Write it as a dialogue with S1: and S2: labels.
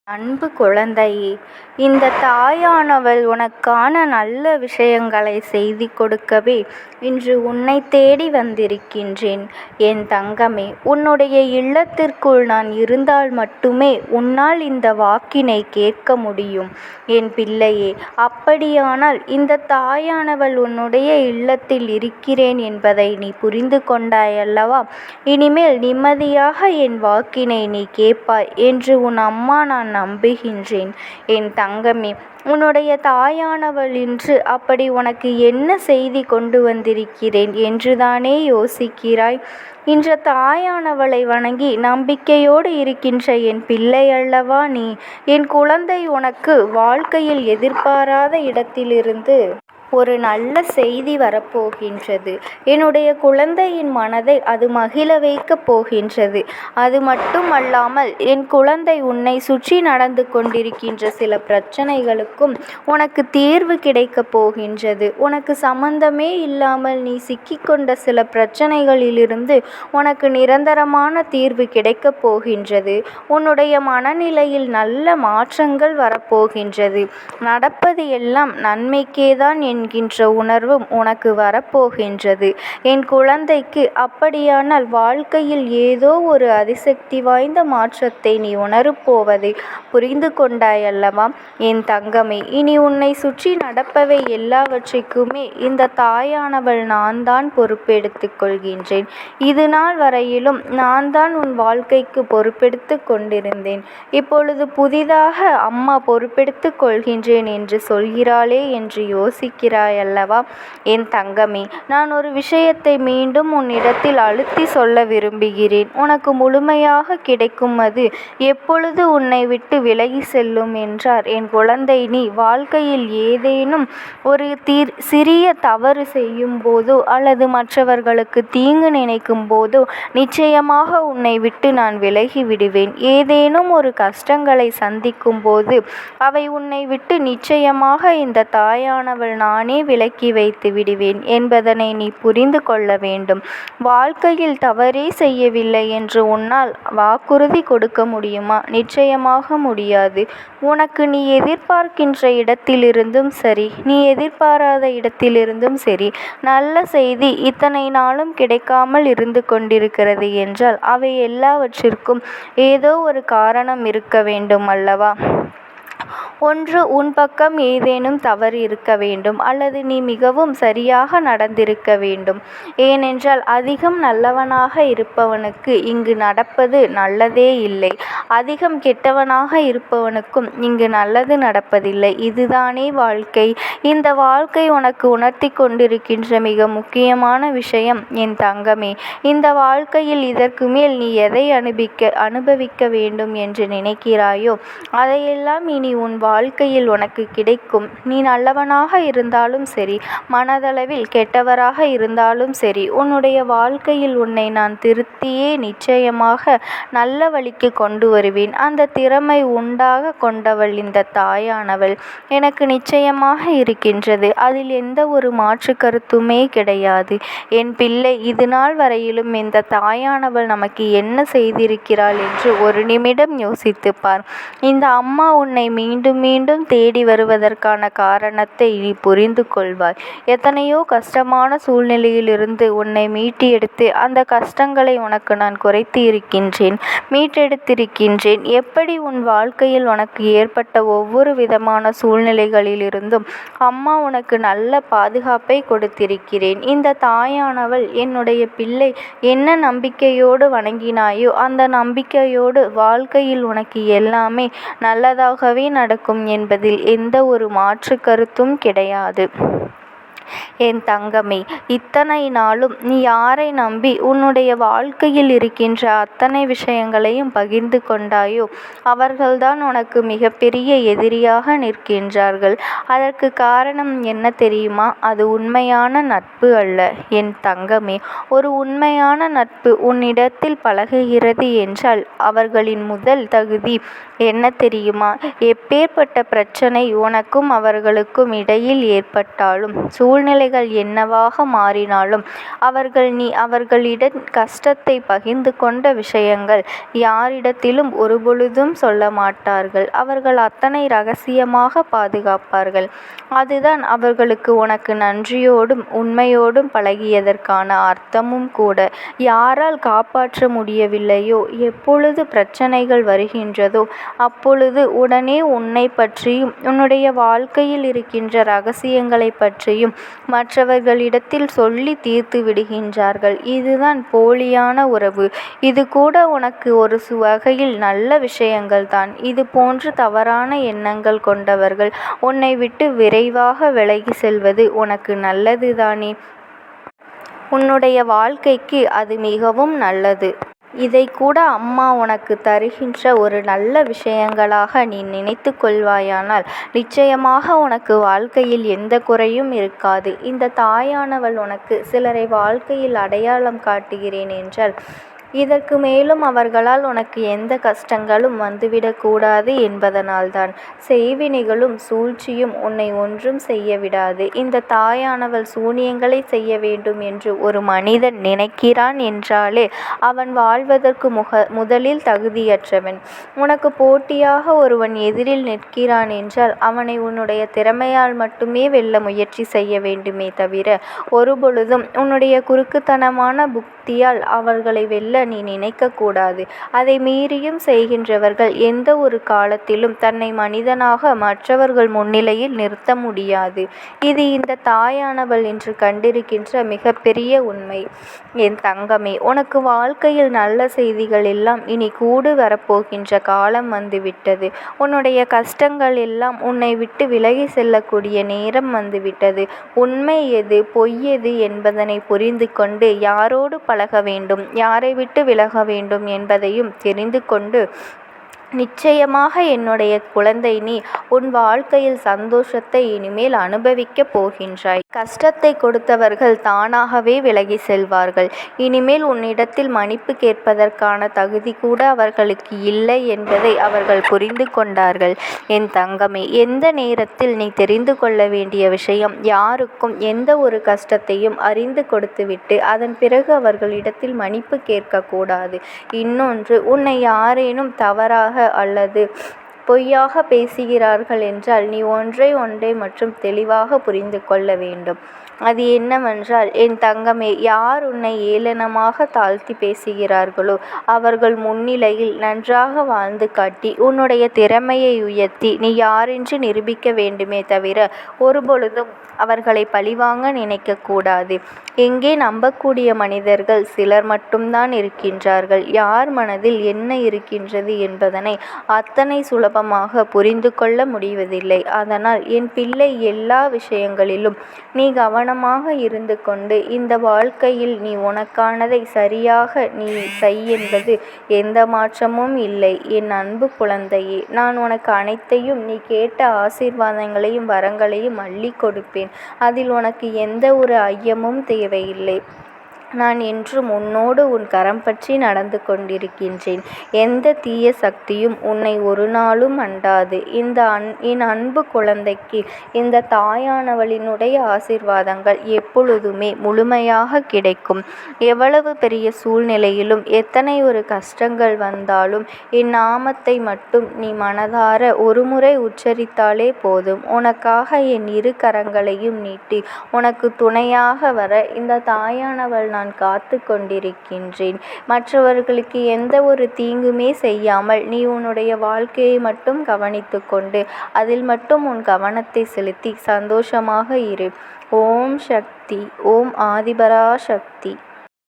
S1: அன்பு குழந்தையே, இந்த தாயானவள் உனக்கான நல்ல விஷயங்களை செய்து கொடுக்கவே இன்று உன்னை தேடி வந்திருக்கின்றேன். என் தங்கமே, உன்னுடைய இல்லத்திற்குள் நான் இருந்தால் மட்டுமே உன்னால் இந்த வாக்கினை கேட்க முடியும். என் பிள்ளையே, அப்படியானால் இந்த தாயானவள் உன்னுடைய இல்லத்தில் இருக்கிறேன் என்பதை நீ புரிந்து கொண்டாயல்லவா? இனிமேல் நிம்மதியாக என் வாக்கினை நீ கேட்பாய் என்று உன் அம்மா நான் நம்புகின்றேன். என் தங்கமே, உன்னுடைய தாயானவள் இன்று அப்படி உனக்கு என்ன செய்தி கொண்டு வந்திருக்கிறேன் என்றுதானே யோசிக்கிறாய்? இன்று தாயானவளை வணங்கி நம்பிக்கையோடு இருக்கின்ற என் பிள்ளை அல்லவா நீ? என் குழந்தை உனக்கு வாழ்க்கையில் எதிர்பாராத இடத்திலிருந்து ஒரு நல்ல செய்தி வரப்போகின்றது. என்னுடைய குழந்தையின் மனதை அது மகிழ வைக்கப் போகின்றது. அது மட்டுமல்லாமல் என் குழந்தை உன்னை சுற்றி நடந்து கொண்டிருக்கின்ற சில பிரச்சனைகளுக்கும் உனக்கு தீர்வு கிடைக்கப் போகின்றது. உனக்கு சம்பந்தமே இல்லாமல் நீ சிக்கிக்கொண்ட சில பிரச்சனைகளிலிருந்து உனக்கு நிரந்தரமான தீர்வு கிடைக்கப் போகின்றது. உன்னுடைய மனநிலையில் நல்ல மாற்றங்கள் வரப்போகின்றது. நடப்பது எல்லாம் நன்மைக்கேதான் என்கின்ற உணர்வும் உனக்கு வரப்போகின்றது. என் குழந்தைக்கு அப்படியானால் வாழ்க்கையில் ஏதோ ஒரு அதிசக்தி வாய்ந்த மாற்றத்தை நீ உணரப்போவதை புரிந்து கொண்டாயல்லவா? என் தங்கமே, இனி உன்னை சுற்றி நடப்பவை எல்லாவற்றிற்குமே இந்த தாயானவள் நான் தான் பொறுப்பெடுத்துக் கொள்கின்றேன். இது நாள் வரையிலும் நான் தான் உன் வாழ்க்கைக்கு பொறுப்பெடுத்து கொண்டிருந்தேன். இப்பொழுது புதிதாக அம்மா பொறுப்பெடுத்துக் கொள்கின்றேன் என்று சொல்கிறாளே என்று யோசிக்கிறாயல்லவா? என் தங்கமே, நான் ஒரு விஷயத்தை மீண்டும் உன்னிடத்தில் அழுத்தி சொல்ல விரும்புகிறேன். உனக்கு முழுமையாக கிடைக்கும் அது எப்பொழுது உன்னை விட்டு விலகி செல்லும் என்றார் என் குழந்தை, நீ வாழ்க்கையில் ஏதேனும் ஒரு சிறிய தவறு செய்யும் போதோ அல்லது மற்றவர்களுக்கு தீங்கு நினைக்கும் போதோ நிச்சயமாக உன்னை விட்டு நான் விலகி விடுவேன். ஏதேனும் ஒரு கஷ்டங்களை சந்திக்கும் போது அவை உன்னை விட்டு நிச்சயமாக இந்த தாயானவள் நானே விலக்கி வைத்து விடுவேன் என்பதனை நீ புரிந்து கொள்ள வேண்டும். வாழ்க்கையில் தவறே செய்யவில்லை என்று உன்னால் வாக்குறுதி கொடுக்க முடியுமா? நிச்சயமாக முடியாது. உனக்கு நீ எதிர்பார்க்கின்ற இடத்திலிருந்தும் சரி, நீ எதிர்பாராத இடத்திலிருந்தும் சரி, நல்ல செய்தி இத்தனை நாளும் கிடைக்காமல் இருந்து கொண்டிருக்கிறது என்றால் அவை எல்லாவற்றிற்கும் ஏதோ ஒரு காரணம் இருக்க வேண்டும் அல்லவா? ஒன்று உன் பக்கம் ஏதேனும் தவறு இருக்க வேண்டும், அல்லது நீ மிகவும் சரியாக நடந்திருக்க வேண்டும். ஏனென்றால் அதிகம் நல்லவனாக இருப்பவனுக்கு இங்கு நடப்பது நல்லதே இல்லை. அதிகம் கெட்டவனாக இருப்பவனுக்கும் இங்கு நல்லது நடப்பதில்லை. இதுதானே வாழ்க்கை. இந்த வாழ்க்கை உனக்கு உணர்த்தி கொண்டிருக்கின்ற மிக முக்கியமான விஷயம் என் தங்கமே. இந்த வாழ்க்கையில் இதற்கு மேல் நீ எதை அனுபவிக்க வேண்டும் என்று நினைக்கிறாயோ அதையெல்லாம் இனி உன் வாழ்க்கையில் உனக்கு கிடைக்கும். நீ நல்லவனாக இருந்தாலும் சரி, மனதளவில் கெட்டவராக இருந்தாலும் சரி, உன்னுடைய வாழ்க்கையில் உன்னை நான் திருத்தியே நிச்சயமாக நல்ல வழிக்கு கொண்டு வருவேன். அந்த திறமை உண்டாக கொண்டவள் இந்த தாயானவள் எனக்கு நிச்சயமாக இருக்கின்றது. அதில் எந்த ஒரு மாற்று கருத்துமே கிடையாது. என் பிள்ளை, இது நாள் வரையிலும் இந்த தாயானவள் நமக்கு என்ன செய்திருக்கிறாள் என்று ஒரு நிமிடம் யோசித்துப் பார். இந்த அம்மா உன்னை மீண்டும் மீண்டும் தேடி வருவதற்கான காரணத்தை நீ புரிந்து கொள்வாய். எத்தனையோ கஷ்டமான சூழ்நிலையிலிருந்து உன்னை மீட்டு எடுத்து அந்த கஷ்டங்களை உனக்கு நான் குறைத்து இருக்கின்றேன், மீட்டெடுத்திருக்கின்றேன். எப்படி உன் வாழ்க்கையில் உனக்கு ஏற்பட்ட ஒவ்வொரு விதமான சூழ்நிலைகளிலிருந்தும் அம்மா உனக்கு நல்ல பாதுகாப்பை கொடுத்திருக்கிறேன். இந்த தாயானவள் என்னுடைய பிள்ளை என்ன நம்பிக்கையோடு வணங்கினாயோ அந்த நம்பிக்கையோடு வாழ்க்கையில் உனக்கு எல்லாமே நல்லதாகவே நடக்கும் என்பதில் எந்த ஒரு மாற்று கருத்தும் கிடையாது. என் தங்கமே, இத்தனை நாளும் நீ யாரை நம்பி உன்னுடைய வாழ்க்கையில் இருக்கின்ற அத்தனை விஷயங்களையும் பகிர்ந்து கொண்டாயோ அவர்கள்தான் உனக்கு மிகப்பெரிய எதிரியாக நிற்கின்றார்கள். அதற்கு காரணம் என்ன தெரியுமா? அது உண்மையான நட்பு அல்ல என் தங்கமே. ஒரு உண்மையான நட்பு உன்னிடத்தில் பழகுகிறது என்றால் அவர்களின் முதல் தகுதி என்ன தெரியுமா? எப்பேற்பட்ட பிரச்சனை உனக்கும் அவர்களுக்கும் இடையில் ஏற்பட்டாலும் சூழ்நிலைகள் என்னவாக மாறினாலும் அவர்களிடம் கஷ்டத்தை பகிர்ந்து கொண்ட விஷயங்கள் யாரிடத்திலும் ஒருபொழுதும் சொல்ல மாட்டார்கள். அவர்கள் அத்தனை இரகசியமாக பாதுகாப்பார்கள். அதுதான் அவர்களுக்கு உனக்கு நன்றியோடும் உண்மையோடும் பழகியதற்கான அர்த்தமும் கூட. யாரால் காப்பாற்ற முடியவில்லையோ, எப்பொழுது பிரச்சனைகள் வருகின்றதோ அப்பொழுது உடனே உன்னை பற்றியும் உன்னுடைய வாழ்க்கையில் இருக்கின்ற இரகசியங்களை பற்றியும் மற்றவர்களிடத்தில் சொல்லி தீர்த்து விடுகின்றார்கள். இதுதான் போலியான உறவு. இது கூட உனக்கு ஒரு வகையில் நல்ல விஷயங்கள் தான். இது போன்று தவறான எண்ணங்கள் கொண்டவர்கள் உன்னை விட்டு விரைவாக விலகி செல்வது உனக்கு நல்லதுதானே? உன்னுடைய வாழ்க்கைக்கு அது மிகவும் நல்லது. இதை கூட அம்மா உனக்கு தருகின்ற ஒரு நல்ல விஷயங்களாக நீ நினைத்து கொள்வாயானால் நிச்சயமாக உனக்கு வாழ்க்கையில் எந்த குறையும் இருக்காது. இந்த தாயானவள் உனக்கு சிலரை வாழ்க்கையில் அடையாளம் காட்டுகிறேன் என்றால் இதற்கு மேலும் அவர்களால் உனக்கு எந்த கஷ்டங்களும் வந்துவிடக்கூடாது என்பதனால்தான். செய்வினைகளும் சூழ்ச்சியும் உன்னை ஒன்றும் செய்ய விடாது. இந்த தாயானவள் சூனியங்களை செய்ய வேண்டும் என்று ஒரு மனிதன் நினைக்கிறான் என்றாலே அவன் வாழ்வதற்கு முதலில் தகுதியற்றவன். உனக்கு போட்டியாக ஒருவன் எதிரில் நிற்கிறான் என்றால் அவனை உன்னுடைய திறமையால் மட்டுமே வெல்ல முயற்சி செய்ய வேண்டுமே தவிர ஒருபொழுதும் உன்னுடைய குறுக்குத்தனமான புத்தியால் அவர்களை வெல்ல நீ நினைக்கக்கூடாது. அதை மீறியும் செய்கின்றவர்கள் எந்த ஒரு காலத்திலும் தன்னை மனிதனாக மற்றவர்கள் முன்னிலையில் நிறுத்த முடியாது. இது இந்த தாயானவள் என்று கண்டிருக்கின்ற மிகப்பெரிய உண்மை. என் தங்கமே, உனக்கு வாழ்க்கையில் நல்ல செய்திகள் எல்லாம் இனி கூடு வரப்போகின்ற காலம் வந்துவிட்டது. உன்னுடைய கஷ்டங்கள் எல்லாம் உன்னை விட்டு விலகி செல்லக்கூடிய நேரம் வந்துவிட்டது. உண்மை எது பொய் எது என்பதனை புரிந்து கொண்டு யாரோடு பழக வேண்டும், யாரை விட்டு விலக வேண்டும் என்பதையும் தெரிந்து கொண்டு நிச்சயமாக என்னுடைய குழந்தை, நீ உன் வாழ்க்கையில் சந்தோஷத்தை இனிமேல் அனுபவிக்கப் போகின்றாய். கஷ்டத்தை கொடுத்தவர்கள் தானாகவே விலகி செல்வார்கள். இனிமேல் உன்னிடத்தில் மன்னிப்பு கேட்பதற்கான தகுதி கூட அவர்களுக்கு இல்லை என்பதை அவர்கள் புரிந்து கொண்டார்கள். என் தங்கமே, எந்த நேரத்தில் நீ தெரிந்து கொள்ள வேண்டிய விஷயம், யாருக்கும் எந்த ஒரு கஷ்டத்தையும் அறிந்து கொடுத்துவிட்டு அதன் பிறகு அவர்களிடத்தில் மன்னிப்பு கேட்கக்கூடாது. இன்னொன்று, உன்னை யாரேனும் தவறாக அல்லது பொய்யாக பேசுகிறார்கள் என்றால் நீ ஒன்றை மற்றும் தெளிவாக புரிந்து கொள்ள வேண்டும். அது என்னவென்றால், என் தங்கமே, யார் உன்னை ஏளனமாக தாழ்த்தி பேசுகிறார்களோ அவர்கள் முன்னிலையில் நன்றாக வாழ்ந்து காட்டி உன்னுடைய திறமையை உயர்த்தி நீ யாரென்று நிரூபிக்க வேண்டுமே தவிர ஒருபொழுதும் அவர்களை பழிவாங்க நினைக்கக்கூடாது. எங்கே நம்பக்கூடிய மனிதர்கள் சிலர் மட்டும்தான் இருக்கின்றார்கள். யார் மனதில் என்ன இருக்கின்றது என்பதனை அத்தனை சுலபமாக புரிந்து கொள்ள முடிவதில்லை. அதனால் என் பிள்ளை, எல்லா விஷயங்களிலும் நீ கவனமாக இருந்து கொண்டு இந்த வாழ்க்கையில் நீ உனக்கானதை சரியாக நீ செய் என்பது எந்த மாற்றமும் இல்லை. என் அன்பு குழந்தையே, நான் உனக்கு அனைத்தையும் நீ கேட்ட ஆசீர்வாதங்களையும் வரங்களையும் அள்ளி கொடுப்பேன். அதில் உனக்கு எந்த ஒரு ஐயமும் தேவையில்லை. நான் என்றும் உன்னோடு உன் கரம் பற்றி நடந்து கொண்டிருக்கின்றேன். எந்த தீய சக்தியும் உன்னை ஒரு நாளும் அண்டாது. என் அன்பு குழந்தைக்கு இந்த தாயானவளினுடைய ஆசீர்வாதங்கள் எப்பொழுதுமே முழுமையாக கிடைக்கும். எவ்வளவு பெரிய சூழ்நிலையிலும் எத்தனை ஒரு கஷ்டங்கள் வந்தாலும் என் நாமத்தை மட்டும் நீ மனதார ஒருமுறை உச்சரித்தாலே போதும். உனக்காக என் இரு கரங்களையும் நீட்டி உனக்கு துணையாக வர இந்த தாயானவள் நான் காத்து கொண்டிருக்கின்றேன். மற்றவர்களுக்கு எந்த ஒரு தீங்குமே செய்யாமல் நீ உன்னுடைய வாழ்க்கையை மட்டும் கவனித்து கொண்டு அதில் மட்டும் உன் கவனத்தை செலுத்தி சந்தோஷமாக இரு. ஓம் சக்தி. ஓம் ஆதிபரா சக்தி.